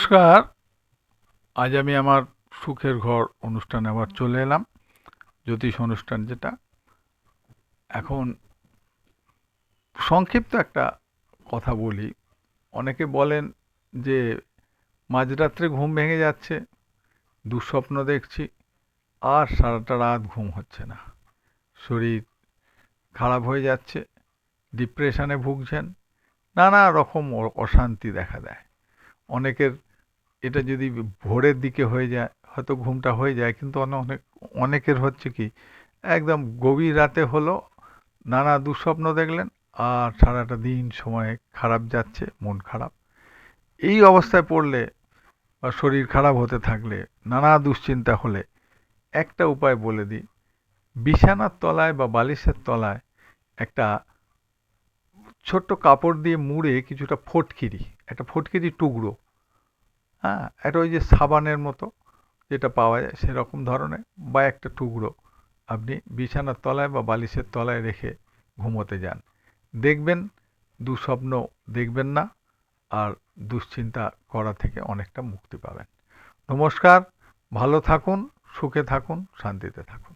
নমস্কার। আজ আমি আমার সুখের ঘর অনুষ্ঠানে আবার চলে এলাম। জ্যোতিষ অনুষ্ঠান যেটা এখন সংক্ষিপ্ত একটা কথা বলি। অনেকে বলেন যে মাঝরাত্রে ঘুম ভেঙে যাচ্ছে, দুঃস্বপ্ন দেখছি, আর সারাটা রাত ঘুম হচ্ছে না, শরীর খারাপ হয়ে যাচ্ছে, ডিপ্রেশনে ভুগছেন, নানা রকম অশান্তি দেখা দেয়। অনেকের এটা যদি ভোরের দিকে হয়ে যায় হয়তো ঘুমটা হয়ে যায়, কিন্তু অনেকের হচ্ছে কি একদম গভীর রাতে হলো, নানা দুঃস্বপ্ন দেখলেন, আর সারাটা দিন সময় খারাপ যাচ্ছে, মন খারাপ। এই অবস্থায় পড়লে বা শরীর খারাপ হতে থাকলে, নানা দুশ্চিন্তা হলে একটা উপায় বলে দিই। বিছানার তলায় বা বালিশের তলায় একটা ছোট্ট কাপড় দিয়ে মুড়ে কিছুটা ফটকিরি, একটা ফটকিরি টুকরো, হ্যাঁ, একটা ওই যে সাবানের মতো যেটা পাওয়া যায় সেরকম ধরনের, বা একটা টুকরো আপনি বিছানার তলায় বা বালিশের তলায় রেখে ঘুমোতে যান। দেখবেন দুঃস্বপ্ন দেখবেন না, আর দুশ্চিন্তা করা থেকে অনেকটা মুক্তি পাবেন। নমস্কার, ভালো থাকুন, সুখে থাকুন, শান্তিতে থাকুন।